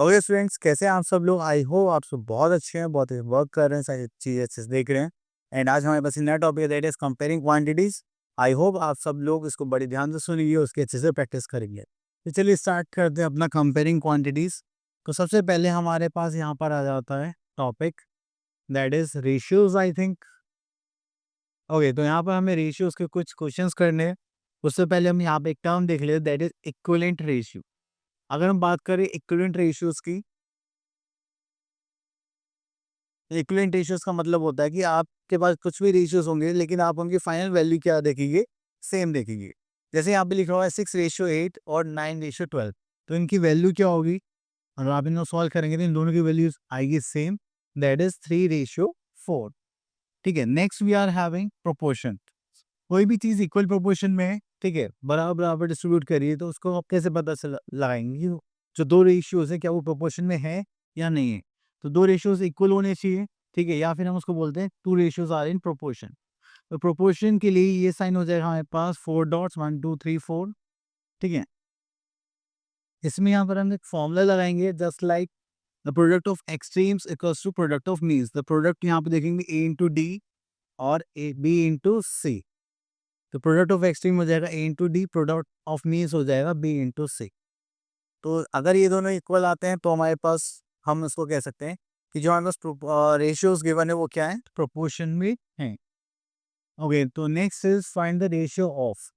Okay students, कैसे हैं आप सब लोग। आई होप आप सब बहुत अच्छे हैं, बहुत वर्क कर रहे हैं, सारी चीज़ें अच्छे से देख रहे हैं। एंड आज हमारे पास नया टॉपिक है, that is comparing quantities. I hope आप सब लोग इसको बड़ी ध्यान से सुनेंगे, उसके अच्छे से प्रैक्टिस करेंगे। तो चलिए स्टार्ट करते हैं अपना कंपेयरिंग क्वांटिटीज। तो सबसे पहले हमारे पास यहाँ पर आ जाता है topic, that is ratios I think. Okay, तो यहाँ पर हमें रेशियोज के कुछ क्वेश्चंस करने हैं। उससे पहले हम यहाँ पे एक टर्म देख लेते, दैट इज इक्विवेलेंट रेशियो। अगर हम बात करें इक्विवेलेंट रेशियोज की, इक्विवेलेंट रेशियोज का मतलब होता है कि आपके पास कुछ भी रेशियोज होंगे, लेकिन आप उनकी फाइनल वैल्यू क्या देखेंगे, सेम देखेंगे। जैसे यहाँ पे लिखा हुआ है 6:8 और 9:12, तो इनकी वैल्यू क्या होगी। और आप इनको सॉल्व करेंगे तो इन दोनों की वैल्यूज आएगी सेम, दैट इज 3:4। ठीक है, next we are having proportion. कोई भी चीज इक्वल प्रोपोर्शन में है, ठीक है, बराबर बराबर डिस्ट्रीब्यूट करिए, तो उसको आप कैसे पता चला लगाएंगे कि जो दो रेशियोज है क्या वो प्रोपोर्शन में है या नहीं है। तो दो रेशियोज इक्वल होने चाहिए, ठीक है, या फिर हम उसको बोलते हैं two ratios are in proportion. तो प्रोपोर्शन के लिए ये साइन हो जाएगा हमारे पास 4 डॉट्स, 1 2 3 4। ठीक है, इसमें यहाँ पर हम एक फॉर्मूला लगाएंगे, just like the product of extremes equals to product of means. The product यहाँ पे देखेंगे ए इंटू डी और ए बी इंटू सी। तो प्रोडक्ट ऑफ एक्सट्रीम हो जाएगा A into D, product of means हो जाएगा बी इंटू सी। तो अगर ये दोनों इक्वल आते हैं तो हमारे पास, हम इसको कह सकते हैं कि जो हमारे पास रेशियोज गिवन है वो क्या है, प्रोपोर्शन में है। ओके, तो next is find the ratio of.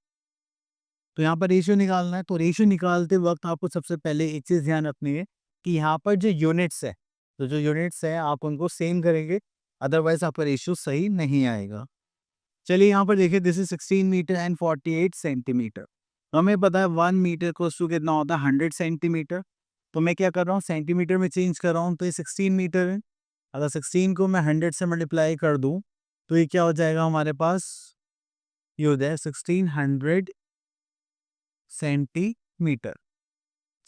तो यहाँ पर रेशियो निकालना है। तो रेशियो निकालते वक्त आपको सबसे पहले एक चीज ध्यान रखनी है कि यहाँ पर जो यूनिट्स है, तो जो यूनिट्स है आप उनको सेम करेंगे, अदरवाइज आपका रेशियो सही नहीं आएगा। चलिए यहाँ पर देखिए, this is 16 metre and 48 centimetre. हमें पता है 1 मीटर को कितना होता है, 100 सेंटीमीटर। तो मैं क्या कर रहा हूँ, सेंटीमीटर में चेंज कर रहा हूँ, तो ये 16 मीटर है। अगर 16 को मैं 100 से मल्टीप्लाई कर दूँ तो ये क्या हो जाएगा हमारे पास, ये हो जाए 1600 सेंटीमीटर।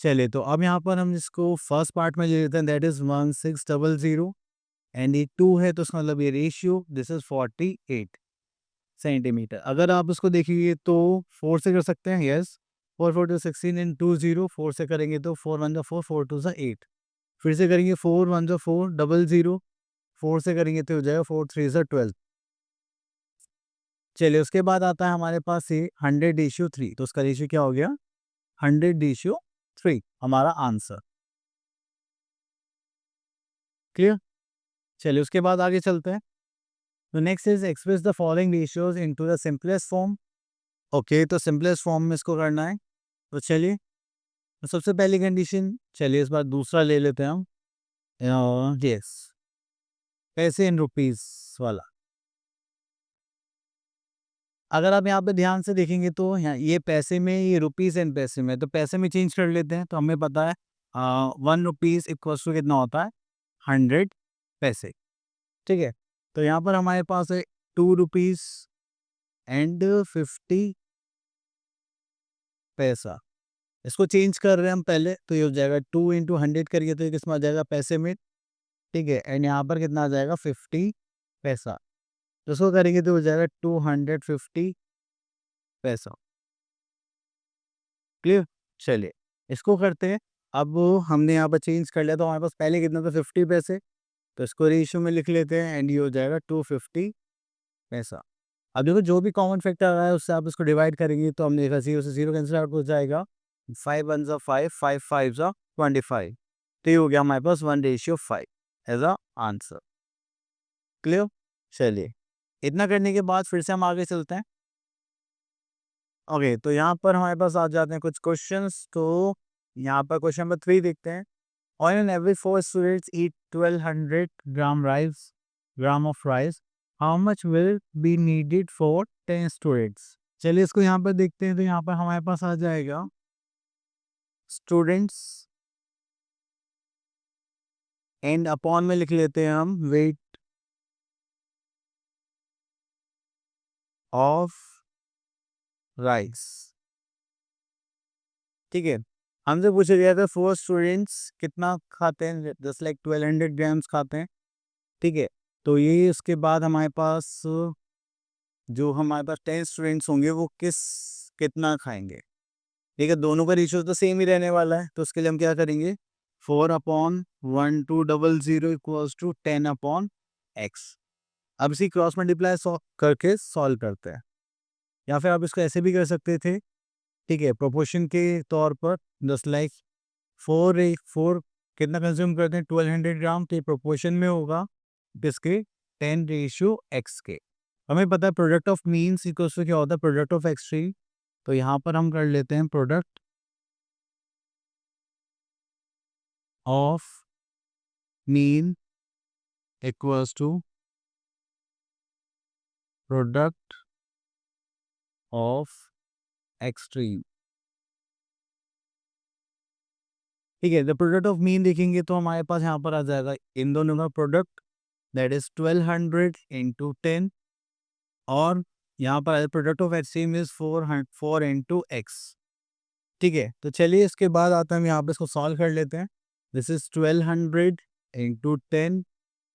चलिए, तो अब यहाँ पर हम इसको फर्स्ट पार्ट में ले लेते हैं, दैट इज 1600 एंड ये 2 है, तो इसका मतलब ये रेशियो, दिस इज 48 सेंटीमीटर। अगर आप उसको देखिए तो 4 से कर सकते हैं, यस। 4 4 16 इन 2 0, 4 से करेंगे तो 4 1 4, 4 2 8। फिर से करेंगे 4 1 4 00, 4 से करेंगे तो हो जाएगा 4 3 12। चलिए, उसके बाद आता है हमारे पास ये 100:3, तो उसका रेशियो क्या हो गया, 100:3 हमारा आंसर। क्लियर। चलिए, उसके बाद आगे चलते हैं। तो next is express the following ratios into the simplest form. Okay, तो सिंपलेस्ट फॉर्म में इसको करना है। तो चलिए, तो सबसे पहली कंडीशन, चलिए इस बार दूसरा ले लेते हैं हम। यस, पैसे इन रुपीस वाला। अगर आप यहाँ पे ध्यान से देखेंगे तो यहाँ ये पैसे में, ये रुपीस एंड पैसे में, तो पैसे में चेंज कर लेते हैं। तो हमें पता है 1 रुपीस इक्वल टू कितना होता है, 100 पैसे। ठीक है, तो यहाँ पर हमारे पास है 2 रुपीस एंड 50 पैसा। इसको चेंज कर रहे हैं हम पहले, तो ये हो जाएगा 2 इंटू 100 करिए तो ये कितना आ जाएगा, पैसे में। ठीक है, एंड यहाँ पर कितना आ जाएगा, 50 पैसा। तो इसको करेंगे तो हो जाएगा 250 पैसा। क्लियर। चलिए, इसको करते हैं। अब हमने यहाँ पर चेंज कर लिया, तो हमारे पास पहले कितना था, 50 पैसे। तो इसको रेशियो में लिख लेते हैं एंड ये हो जाएगा 250 पैसा। अब देखो, जो भी कॉमन फैक्टर आ रहा है उससे आप इसको डिवाइड करेंगे, तो हमने देखा 0 से 0 कैंसिल आउट हो जाएगा। 5 1 जा 5, 5 5 जा 25। तो ये हो गया हमारे पास 1:5 एज अ आंसर। क्लियर। चलिए, इतना करने के बाद फिर से हम आगे चलते हैं। ओके, तो यहाँ पर हमारे पास आ जाते हैं कुछ क्वेश्चंस। तो यहाँ पर क्वेश्चन नंबर 3 देखते हैं। On an average 4 students eat 1200 gram of rice, how much will be needed for 10 students. चलिए, इसको यहाँ पर देखते हैं। तो यहाँ पर हमारे पास आ जाएगा स्टूडेंट्स एंड अपॉन में लिख लेते हैं हम वेट ऑफ राइस। ठीक है, हमसे पूछा गया था 4 स्टूडेंट्स कितना खाते हैं, जस्ट लाइक 1200 ग्राम्स खाते हैं। ठीक है, तो ये उसके बाद हमारे पास, जो हमारे पास 10 स्टूडेंट्स होंगे वो कितना खाएंगे। ठीक है, दोनों का रेशियो तो सेम ही रहने वाला है, तो उसके लिए हम क्या करेंगे, 4/1200 इक्वल्स टू 10/x। अब इसी क्रॉस मल्टीप्लाई करके सॉल्व करते हैं, या फिर आप इसको ऐसे भी कर सकते थे, ठीक है, प्रोपोर्शन के तौर पर। जस्ट लाइक 4 कितना कंज्यूम करते हैं, 1200 ग्राम, तो ये प्रोपोर्शन में होगा किसके, 10:x के। हमें पता है product of means equals to क्या होता है, प्रोडक्ट ऑफ एक्सट्रीम। तो यहाँ पर हम कर लेते हैं product of mean equals to product of extreme. ठीक है, द प्रोडक्ट ऑफ मीन देखेंगे तो हमारे पास यहाँ पर आ जाएगा इन दोनों का प्रोडक्ट, दैट इज 1200 इंटू 10, और यहाँ पर product of extreme is 4 into x. ठीक है, तो चलिए इसके बाद आता है, हम यहाँ पे इसको सॉल्व कर लेते हैं। दिस इज 1200 इंटू 10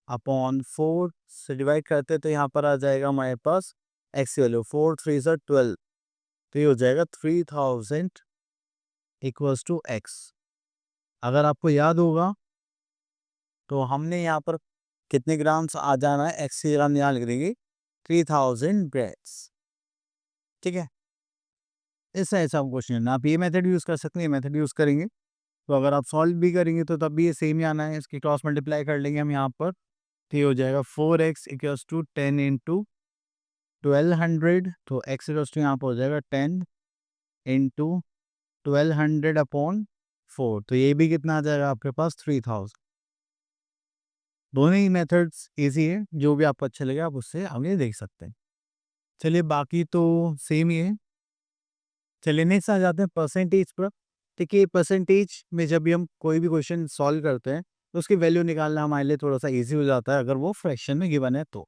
अपॉन 4 से डिवाइड करते हैं, तो यहाँ पर आ जाएगा हमारे पास एक्स की वैल्यू 4 3 से 12, तो ये हो जाएगा 3000 इक्वल्स टू एक्स। अगर आपको याद होगा तो हमने यहाँ पर कितने ग्राम्स आ जाना है, एक्स की ग्राम यहाँ लिख देंगे 3000 ग्राम्स। ठीक है, इस ऐसा क्वेश्चन आप ये मेथड यूज़ कर सकते हैं, मेथड यूज़ करेंगे तो अगर आप सॉल्व भी करेंगे तो तब भी ये सेम ही आना है। इसकी क्रॉस मल्टीप्लाई कर लेंगे हम यहाँ पर, तो ये हो जाएगा 4x इक्वल्स टू 10 इंटू 1200, तो x इक्वल्स टू यहाँ पर हो जाएगा 10 इंटू 1200 अपॉन 4, तो ये भी कितना आ जाएगा आपके पास 3000। दोनों ही मेथड्स इजी है, जो भी आपको अच्छा लगे आप उससे आगे देख सकते हैं। चलिए बाकी तो सेम ही है। चलिए नेक्स्ट आ जाते हैं परसेंटेज पर। देखिए परसेंटेज में जब भी हम कोई भी क्वेश्चन सॉल्व करते हैं तो उसकी वैल्यू निकालना हमारे लिए थोड़ा सा इजी हो जाता है, अगर वो फ्रैक्शन में गिवन है तो।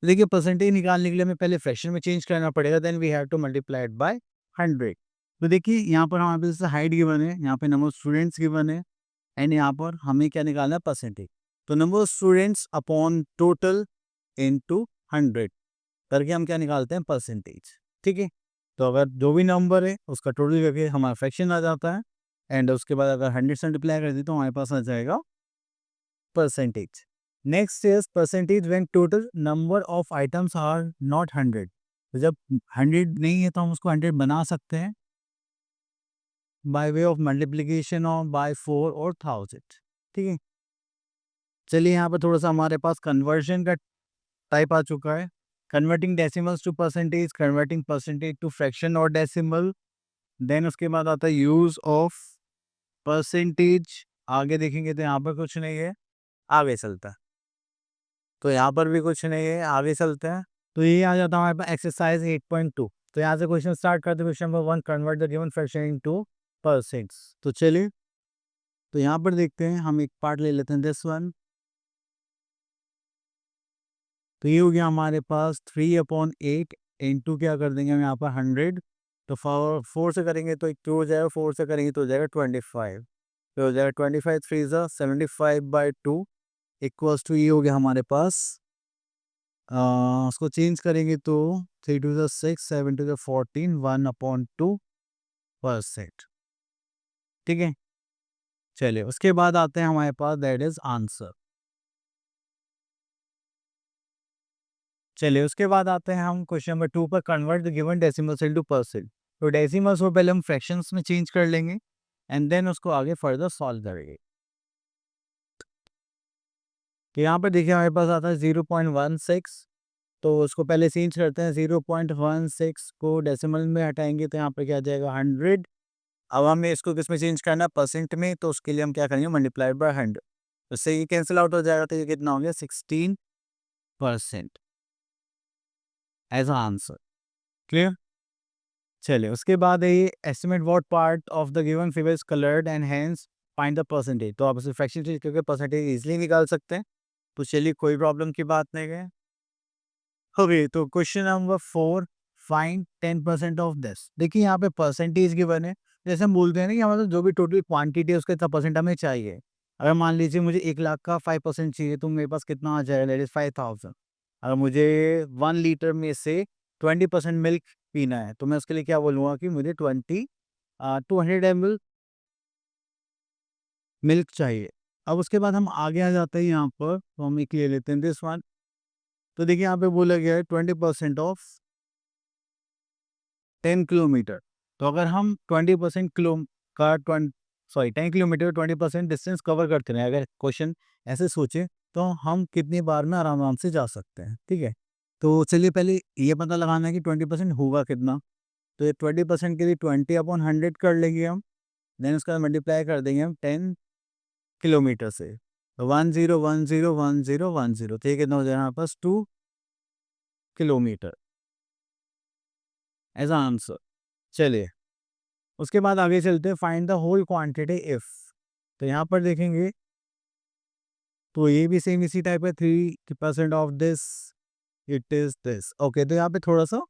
देखिए परसेंटेज निकालने के लिए हमें पहले फ्रैक्शन में चेंज करना पड़ेगा, then we have to multiply it by 100। तो देखिए यहाँ पर हमारे पास हाइट गिवन है, यहाँ पे नंबर ऑफ स्टूडेंट्स गिवन है, एंड यहाँ पर हमें क्या निकालना है, परसेंटेज। तो number of students upon total into 100 करके हम क्या निकालते हैं, परसेंटेज। ठीक है, तो अगर जो भी नंबर है उसका टोटल करके हमारा फ्रैक्शन आ जाता है, एंड उसके बाद अगर 100 से मल्टीप्लाई कर दी तो हमारे पास आ जाएगा percentage. Next is percentage when total number of items are not 100। तो जब 100 नहीं है तो हम उसको 100 बना सकते हैं बाय वे ऑफ मल्टीप्लीकेशन और बाय 4 और 1000। ठीक है, चलिए यहाँ पर थोड़ा सा हमारे पास कन्वर्जन का टाइप आ चुका है, converting decimals to percentage, converting percentage to fraction और डेसिमल। देन उसके बाद आता है यूज ऑफ परसेंटेज। आगे देखेंगे तो यहाँ पर कुछ नहीं है, आगे चलता है, तो यहाँ पर भी कुछ नहीं है, आगे चलते हैं। तो ये आ जाता है हमारे पास एक्सरसाइज 8.2। तो यहाँ से क्वेश्चन स्टार्ट करते हैं। Question number 1, convert the given fraction into percents. तो चलिए, तो यहाँ पर देखते हैं, हम एक पार्ट ले लेते हैं, दिस वन। तो ये हो गया हमारे पास 3/8 इंटू क्या कर देंगे हम यहाँ पर 100। तो 4 से करेंगे तो 2 हो जाएगा, 4 से करेंगे तो हो जाएगा 25, तो हो जाएगा 25 3 ज़ा 75/2 इक्वल्स टू, ये हो गया हमारे पास उसको चेंज करेंगे तो 3 2 ज़ा 6 7 2 ज़ा 14 1/2%। ठीक है, चलिए उसके बाद आते हैं हमारे पास, दैट इज आंसर। चलिए उसके बाद आते हैं हम क्वेश्चन नंबर 2 पर, convert the given decimals into percent. तो डेसिमल्स को पहले हम फ्रैक्शंस में चेंज कर लेंगे, एंड देन उसको आगे फर्दर सॉल्व करेंगे। तो यहाँ पर देखिए हमारे पास आता है 0.16, तो उसको पहले चेंज करते हैं। 0.16 को डेसिमल में हटाएंगे तो यहाँ पर क्या आ जाएगा, 100। अब हमें इसको किस में चेंज करना है, परसेंट में, तो उसके लिए हम क्या करेंगे, मल्टीप्लाइड बाय 100। उससे ये कैंसिल आउट हो जाएगा, तो ये कितना हो गया, 16% एज आंसर। क्लियर। चलिए उसके बाद है ये estimate what part of the given figure is coloured and hence find the percentage. तो आप उसे फ्रैक्शन चेंज करके परसेंटेज इजीली निकाल सकते हैं, तो चलिए कोई प्रॉब्लम की बात नहीं है। ओके, तो question number 4, find 10% of this. देखिए यहाँ पे परसेंटेज गिवन है, जैसे हम बोलते हैं ना कि हमारे जो भी टोटल क्वांटिटी है उसका इतना परसेंट हमें चाहिए। अगर मान लीजिए मुझे 1 लाख का 5% चाहिए, तो मेरे पास कितना आ जाएगा, दैट इज 5000। अगर मुझे 1 लीटर में से 20% मिल्क पीना है, तो मैं उसके लिए क्या बोलूँगा कि मुझे 200 ml मिल्क चाहिए। अब उसके बाद हम आगे आ जाते हैं यहाँ पर, तो हम एक ले लेते हैं दिस वन। तो देखिए यहाँ पे बोला गया है 20% ऑफ 10 किलोमीटर। तो अगर हम 20% किलो का 10 किलोमीटर 20% डिस्टेंस कवर करते रहे, अगर क्वेश्चन ऐसे सोचे तो हम कितनी बार में आराम आराम से जा सकते हैं, ठीक है। तो चलिए पहले ये पता लगाना है कि 20% होगा कितना। तो ये 20% के लिए 20/100 कर लेंगे हम, देन उसका मल्टीप्लाई कर देंगे हम 10 किलोमीटर से। तो 10101010, तो ये कितना हो जाएगा हमारे पास 2 किलोमीटर एज आंसर। चलिए उसके बाद आगे चलते हैं, find the whole quantity if. तो यहाँ पर देखेंगे तो ये भी सेम इसी टाइप है, 3% of this it is this. Okay, तो यहाँ पे थोड़ा सा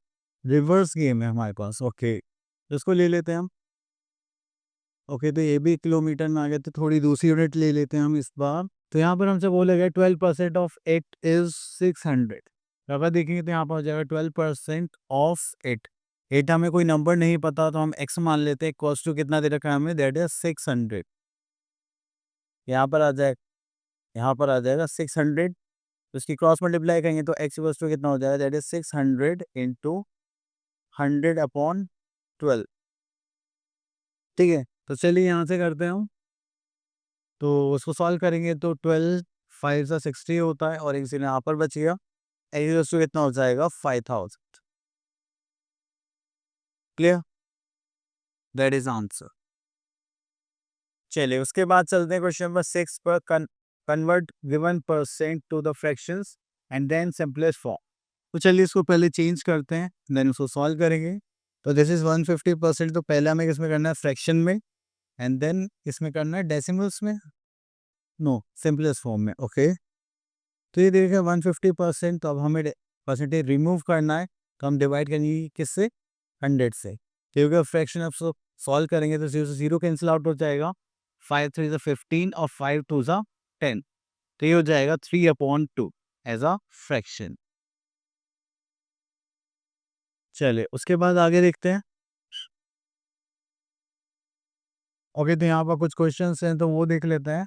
रिवर्स गेम है हमारे पास। ओके, तो इसको ले लेते हैं हम। ओके, तो ये भी किलोमीटर में आ गए, तो थोड़ी दूसरी यूनिट ले लेते हैं हम इस बार। तो यहाँ पर हमसे बोला गया 12% ऑफ 8 इज 600। अगर देखेंगे तो यहाँ पर हो जाएगा 12% ऑफ 8। 8 हमें कोई नंबर नहीं पता, तो हम x मान लेते हैं। कॉस्ट टू कितना दे रखा है हमें, दैट इज 600। यहाँ पर आ जाए, यहाँ पर आ जाएगा 600। तो इसकी क्रॉस मल्टीप्लाई करेंगे तो x इक्वल्स टू कितना हो जाएगा, दैट इज 600 इंटू 100/12। ठीक है, तो चलिए यहाँ से करते हैं हम। तो उसको सॉल्व करेंगे तो 12 5 सा 60 होता है, और एक जीरो यहाँ पर बच गया। x इक्वल्स टू कितना हो जाएगा, 5000। Clear, that is answer. चलिए उसके बाद चलते हैं क्वेश्चन नंबर 6 पर। Convert given percent to the fractions and then simplest form. तो चलिए इसको पहले चेंज करते हैं, देन उसको सॉल्व करेंगे। तो दिस इज 150%, तो पहले हमें किसमें करना है, फ्रैक्शन में, एंड देन इसमें करना है डेसिमल्स में, नो सिंपलेस्ट फॉर्म में। ओके, तो ये देखिए 150%, तो अब हमें परसेंटेज रिमूव करना है, तो हम डिवाइड करेंगे किससे, 100 से। क्योंकि फ्रैक्शन अब सॉल्व करेंगे तो 0 से 0 कैंसिल आउट हो जाएगा। 5 3 ज़ा 15 और 5 2 ज़ा 10, तो ये हो जाएगा 3/2 एज अ फ्रैक्शन। चलिए उसके बाद आगे देखते हैं। ओके, तो यहाँ पर कुछ क्वेश्चंस हैं, तो वो देख लेते हैं।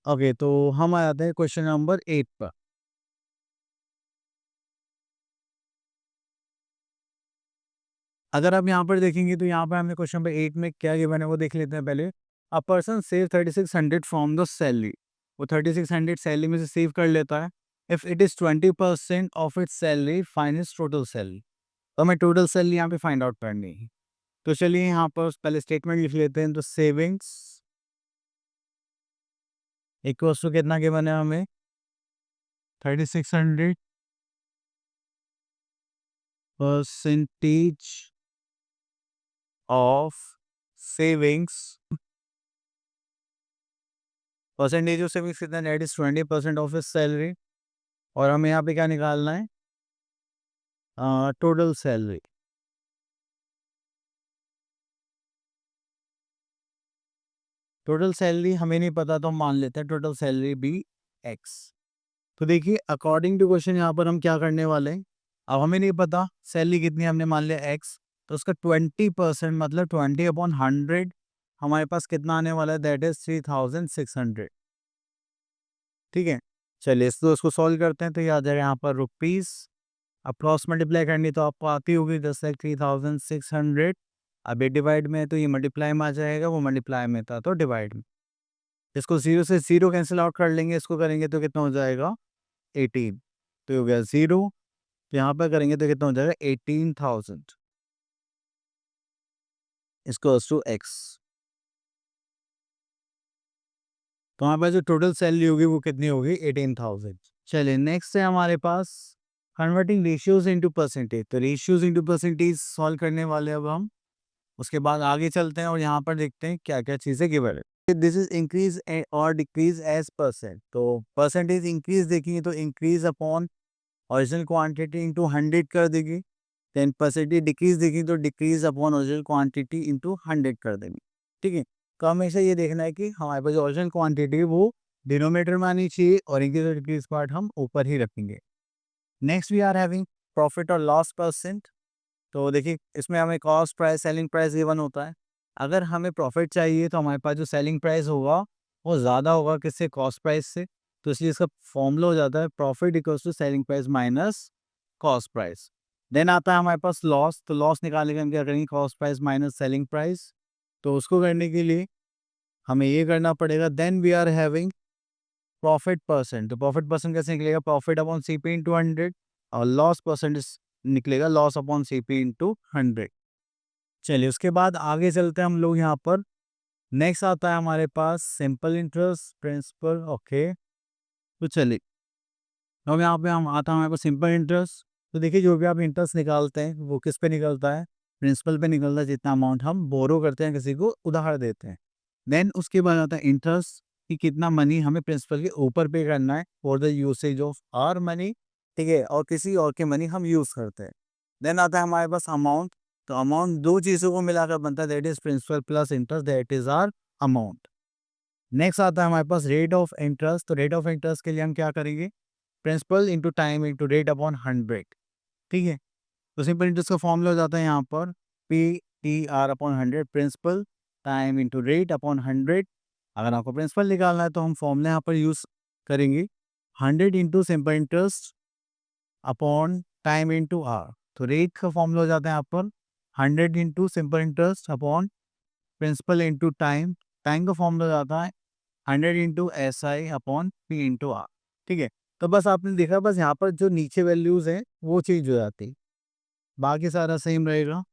ओके, तो हम आ जाते हैं क्वेश्चन नंबर 8 पर। अगर आप यहाँ पर देखेंगे तो यहाँ पर हमने क्वेश्चन नंबर 8 में क्या गिवन है वो देख लेते हैं पहले। A person save 3600 from the salary. वो 3600 सैलरी में से सेव कर लेता है। If it is 20% of its salary, find its total salary. तो हमें टोटल सैलरी यहाँ पे फाइंड आउट करनी है। तो चलिए यहाँ पर पहले स्टेटमेंट लिख लेते हैं। तो सेविंग्स इक्वल्स टू कितना गिवन है हमें, 3600 percentage of savings. Percentage of savings कितना, that is 20% of his salary. और हमें यहाँ पे क्या निकालना है, टोटल सैलरी। टोटल सैलरी हमें नहीं पता, तो हम मान लेते हैं टोटल सैलरी बी एक्स। तो देखिए अकॉर्डिंग टू क्वेश्चन यहाँ पर हम क्या करने वाले हैं। अब हमें नहीं पता सैलरी कितनी है, हमने मान लिया एक्स, तो उसका 20% मतलब 20/100 हमारे पास कितना आने वाला है, दैट इज 3600। ठीक है, चलिए इसको उसको सॉल्व करते हैं। तो ये आ जाएगा यहाँ पर रुपीज़। अब क्रॉस मल्टीप्लाई करनी तो आपको आती होगी, 10,3600। अब ये डिवाइड में है तो ये मल्टीप्लाई में आ जाएगा, वो मल्टीप्लाई में था तो डिवाइड में। इसको 0 से 0 कैंसिल आउट कर लेंगे, इसको करेंगे तो कितना हो जाएगा, 18। तो ये हो गया 0, तो यहाँ पर करेंगे तो कितना हो जाएगा, 18,000 इसको टू एक्स। तो हमारे पास जो टोटल सैलरी होगी वो कितनी होगी, 18,000। चलिए नेक्स्ट है हमारे पास कन्वर्टिंग रेशियोज इनटू परसेंटेज। तो रेशियोज इनटू परसेंटेज सॉल्व करने वाले अब हम। उसके बाद आगे चलते हैं और यहाँ पर देखते हैं क्या क्या चीज़ें गिवन है। दिस इज इंक्रीज और डिक्रीज एज परसेंट। तो परसेंटेज इंक्रीज देखेंगे तो increase upon original quantity into 100 कर देगी। देन परसेंटेज डिक्रीज देखेंगे तो decrease upon original quantity into 100 कर देंगे। ठीक है, तो हमेशा ये देखना है कि हमारे पास जो ओरिजिनल क्वांटिटी है वो डिनोमिनेटर में आनी चाहिए, और इंक्रीज और डिक्रीज पार्ट हम ऊपर ही रखेंगे। Next we are having profit और लॉस परसेंट। तो देखिए इसमें हमें cost price selling price given होता है। अगर हमें प्रॉफिट चाहिए तो हमारे पास जो सेलिंग प्राइस होगा वो ज़्यादा होगा किससे, कॉस्ट प्राइस से। तो इसलिए इसका फॉर्मूला हो जाता है profit equals to selling price minus cost price. Then आता है हमारे पास लॉस, तो लॉस निकालने के हम क्या करेंगे, cost price minus selling price. तो उसको करने के लिए हमें ये करना पड़ेगा, then we are having profit percent. तो प्रॉफिट परसेंट कैसे निकलेगा, प्रॉफिट अपॉन सीपी इंटू 100, और लॉस परसेंट निकलेगा लॉस अपॉन सीपी इंटू 100। चलिए उसके बाद आगे चलते हैं हम लोग यहाँ पर। नेक्स्ट आता है हमारे पास सिंपल इंटरेस्ट प्रिंसिपल। ओके, तो चलिए अब यहाँ पे हम आता है हमारे पास सिंपल इंटरेस्ट। तो देखिए जो भी आप इंटरेस्ट निकालते हैं वो किस पे निकलता है, प्रिंसिपल पे निकलता है, जितना अमाउंट हम बोरो करते हैं किसी को उधार देते हैं। देन उसके बाद आता है इंटरेस्ट, कि कितना मनी हमें प्रिंसिपल के ऊपर पे करना है for the usage of our money, ठीक है, और किसी और के मनी हम यूज करते हैं। देन आता है हमारे पास अमाउंट। तो अमाउंट दो चीजों को मिलाकर बनता है, that is principal plus interest, that is our amount. Next आता है हमारे पास रेट ऑफ इंटरेस्ट। तो रेट ऑफ इंटरेस्ट के लिए हम क्या करेंगे, principal into time into rate upon 100, ठीक है। तो सिंपल इंटरेस्ट का फॉर्मूला हो जाता है यहाँ पर P T R upon 100, principal time into rate upon 100। अगर आपको प्रिंसिपल निकालना है तो हम फॉर्मूला यहाँ पर यूज करेंगे 100 into simple interest upon time into R. तो रेट का फॉर्मूला हो जाता है यहाँ पर 100 into simple interest upon principal into time. Time का फॉर्मूला हो जाता है 100 into S I upon P into R, ठीक है। तो बस आपने देखा, बस यहाँ पर जो नीचे वैल्यूज हैं वो चेंज हो जाती, बाकी सारा सेम रहेगा।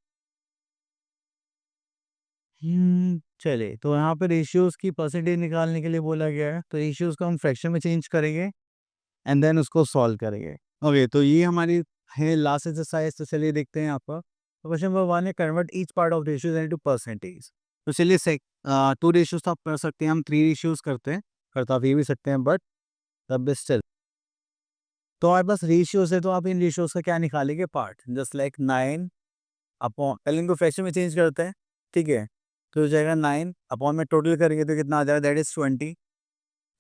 चलिए तो यहाँ पे रेशियोज की परसेंटेज निकालने के लिए बोला गया है, तो रेशियोज को हम फ्रैक्शन में चेंज करेंगे एंड देन उसको सॉल्व करेंगे। ओके, तो ये हमारी है लास्ट एक्सरसाइज। तो चलिए देखते हैं यहाँ पर। तो क्वेश्चन नंबर 1 है convert each part of ratios into percentage. तो चलिए 2 रेशियोज तो आप कर सकते हैं, हम 3 रेशियोज करते हैं, करता भी सकते हैं, बट तब भी स्टिल। तो हमारे पास रेशियोज है, तो आप इन रेशियोज का क्या निकालेंगे, पार्ट, जस्ट लाइक 9 अपॉन, पहले इनको फ्रैक्शन में चेंज करते हैं, ठीक है। तो हो जाएगा 9 अपॉन में टोटल करेंगे तो कितना आ जाएगा, दैट इज 20।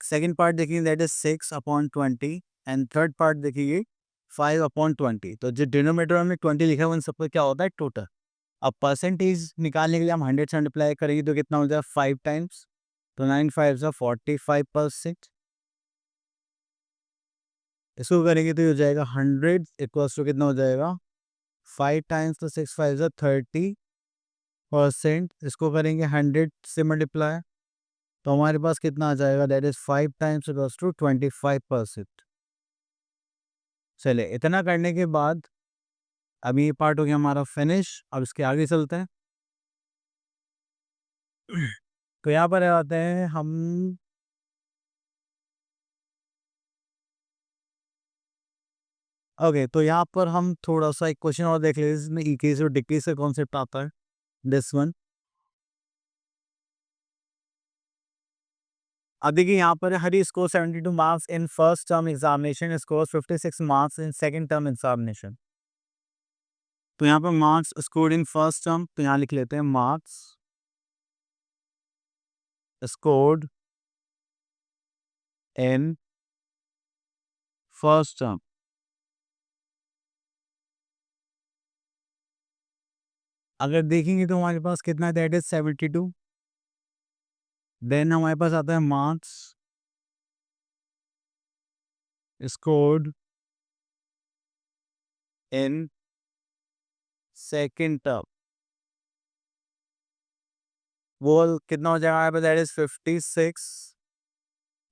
सेकंड पार्ट देखेंगे that is 6 upon 20, and third part देखिए 5 अपॉन 20। तो जो डिनोमिनेटर हमने 20 लिखा है उन सबका क्या होता है, टोटल। अब परसेंटेज निकालने के लिए हम 100 से मल्टीप्लाई करेंगे तो कितना हो जाएगा, 5 टाइम्स। तो 9 5 जा 45%। इसको करेंगे तो ये हो जाएगा 100 इक्वल्स टू कितना हो जाएगा, 5 टाइम्स, तो 6 5 जा 30%। इसको करेंगे 100 से मल्टीप्लाई, तो हमारे पास कितना आ जाएगा, that is 5 times equals to 25%। चलिए इतना करने के बाद अभी ये पार्ट हो गया हमारा फिनिश। अब इसके आगे चलते हैं। तो यहाँ पर आते हैं हम। ओके, तो यहाँ पर हम थोड़ा सा एक क्वेश्चन और देख लेते हैं, इसमें इक्कीस और डिक्रीज का कॉन्सेप्ट आता है, दिस वन। अब देखिए यहाँ पर Hari score 72 marks in first term examination, score 56 marks in second term examination. तो यहाँ पर marks scored in first term, तो यहाँ लिख लेते हैं marks scored in first term. अगर देखेंगे तो हमारे पास कितना है, दैट इज 72। देन हमारे पास आता है मार्क्स स्कोर्ड इन सेकंड टर्म, वो कितना हो जाएगा हमारे पास, दैट इज 56।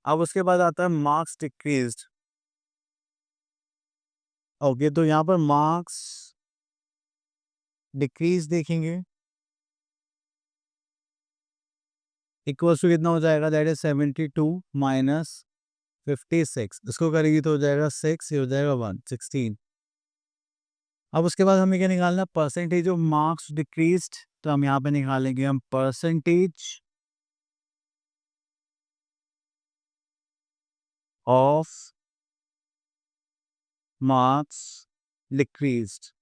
अब उसके बाद आता है मार्क्स डिक्रीज्ड। ओके, तो यहाँ पर मार्क्स डिक्रीज देखेंगे, इक्वल्स टू कितना हो जाएगा, दैट इज 72 माइनस 56। इसको करेगी तो हो जाएगा 6, ये हो जाएगा 1 16। अब उसके बाद हमें क्या निकालना है, परसेंटेज ऑफ मार्क्स डिक्रीज्ड। तो हम यहाँ पे निकालेंगे हम परसेंटेज ऑफ मार्क्स डिक्रीज्ड।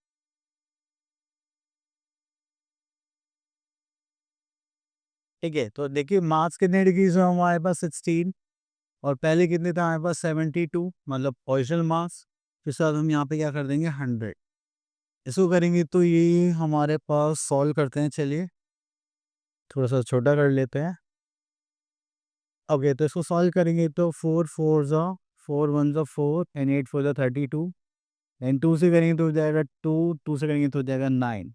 ठीक है, तो देखिए मार्क्स कितने डिक्रीज हुए हमारे पास, 16, और पहले कितने थे हमारे पास, 72, मतलब ओरिजिनल मार्क्स। फिर साथ हम यहाँ पे क्या कर देंगे, 100। इसको करेंगे तो ये हमारे पास सॉल्व करते हैं, चलिए। थोड़ा सा छोटा कर लेते हैं। ओके, तो इसको सॉल्व करेंगे तो 4 4 ज़ा 4 1 ज़ा 4 एंड 8 4 ज़ा 32 एंड 2 से करेंगे तो हो जाएगा 2 से करेंगे तो हो जाएगा 9।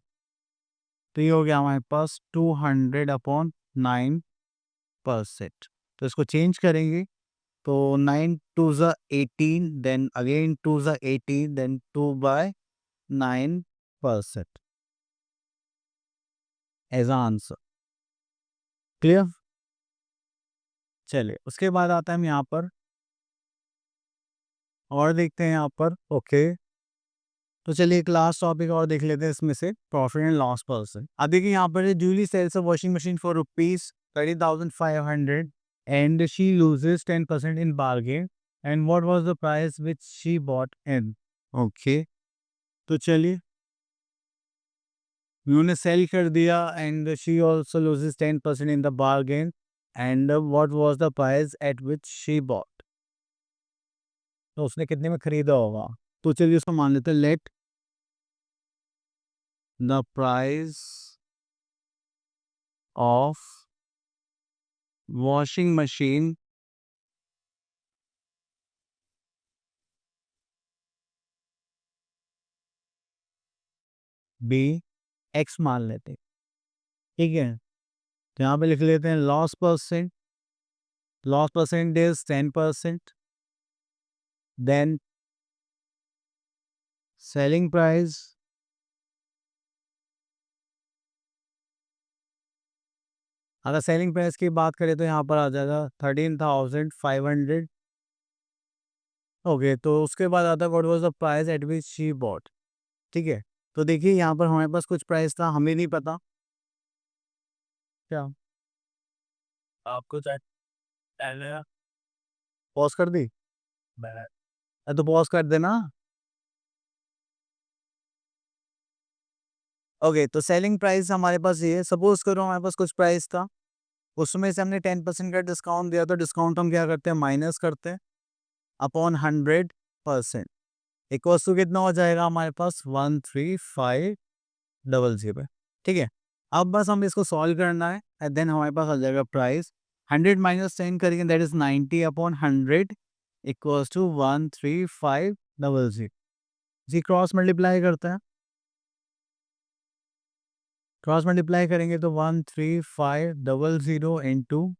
तो ये हो गया हमारे पास 200/9%। तो इसको चेंज करेंगे तो 9 2 ज़ा 18 देन अगेन 2 ज़ा 18 देन 2/9% एज आंसर। क्लियर? चलिए उसके बाद आता है हम यहाँ पर और देखते हैं यहाँ पर। ओके, तो चलिए एक लास्ट टॉपिक और देख लेते हैं इसमें से, प्रॉफिट एंड लॉस पर्सन। अब देखिए यहाँ पर Dolly sells a washing machine for ₹30,500 and she loses 10% in bargain and what was the price which she bought in. Okay, तो चलिए उन्होंने सेल कर दिया and she also loses 10% in the bargain and what was the price at which she bought. तो उसने कितने में खरीदा होगा? तो चलिए उसको मान लेते हैं, let the price of washing machine be X मान लेते हैं। ठीक है, तो यहाँ पे लिख लेते हैं loss percent. Loss percent is 10%। Then selling price, अगर सेलिंग प्राइस की बात करें तो यहाँ पर आ जाएगा 13,500। ओके, तो उसके बाद आता है what was the price at which she bot. ठीक है, तो देखिए यहाँ पर हमारे पास कुछ प्राइस था, हमें नहीं पता क्या। आपको पॉज कर दी? तो पॉज कर देना। ओके, तो सेलिंग प्राइस हमारे पास ये है। सपोज करो हमारे पास कुछ प्राइस था, उसमें से हमने 10% का डिस्काउंट दिया, तो डिस्काउंट हम क्या करते हैं, माइनस करते हैं अपॉन 100%। इक्वल्स टू कितना हो जाएगा हमारे पास 13500। ठीक है, अब बस हम इसको सॉल्व करना है एंड देन हमारे पास आ जाएगा प्राइस 100 माइनस 10 करेंगे दैट इज 90/100 इक्वल्स टू 13500। जी क्रॉस मल्टीप्लाई करते हैं, क्रॉस मल्टीप्लाई करेंगे तो 13500 इंटू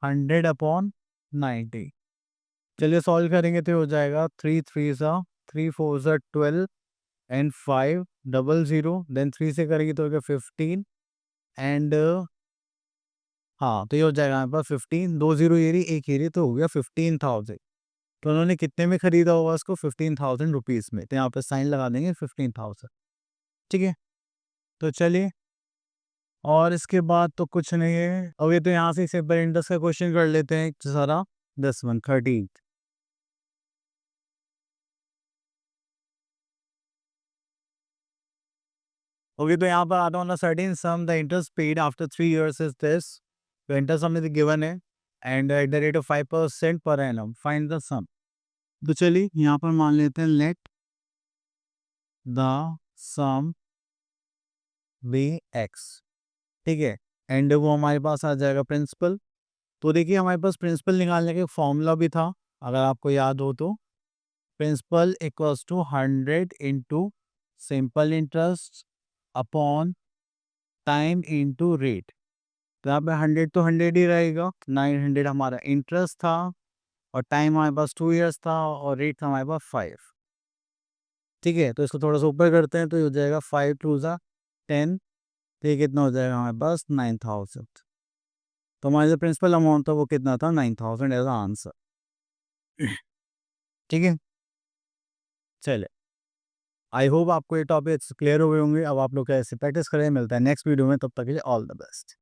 100/90। चलिए सॉल्व करेंगे तो हो जाएगा 3 3 ज़ा 3 4 ज़ा 12 एंड 500 देन 3 से करेंगे तो हो गया 15 एंड हाँ, तो ये हो जाएगा हमारे पास 15, 2 जीरो ये रही एक ये रही, तो हो गया 15,000। तो उन्होंने कितने में खरीदा होगा इसको? 15,000 रुपीज़ में। तो यहाँ पे साइन लगा देंगे 15,000। ठीक है, तो चलिए और इसके बाद तो कुछ नहीं है। ओके, तो यहाँ से सिंपल इंटरेस्ट का क्वेश्चन कर लेते हैं सारा 10 1 13। ओके, तो यहाँ पर आता हूँ certain some the interest paid after 3 years is this. तो इंटरेस्ट हमें गिवन है and at the rate of 5% per annum, find the सम। तो चलिए यहाँ पर मान लेते हैं let the sum be X. ठीक है, एंड वो हमारे पास आ जाएगा प्रिंसिपल। तो देखिए हमारे पास प्रिंसिपल निकालने का फॉर्मूला भी था, अगर आपको याद हो तो। Principal equals to 100 into simple interest upon time into rate. तो यहाँ पे 100 तो 100 ही रहेगा। 900 हमारा इंटरेस्ट था और टाइम हमारे पास 2 years था और रेट था हमारे पास 5। ठीक है, तो इसको थोड़ा सा ऊपर करते हैं तो ये हो जाएगा 5 2 ज़ा 10। तो ये कितना हो जाएगा हमारे पास 9,000। तो हमारा जो प्रिंसिपल अमाउंट था वो कितना था? 9,000 एज आंसर। ठीक है, चले आई होप आपको ये टॉपिक क्लियर हो गए होंगे। अब आप लोग कैसे प्रैक्टिस करें, मिलता है नेक्स्ट वीडियो में, तब तक के लिए ऑल द बेस्ट।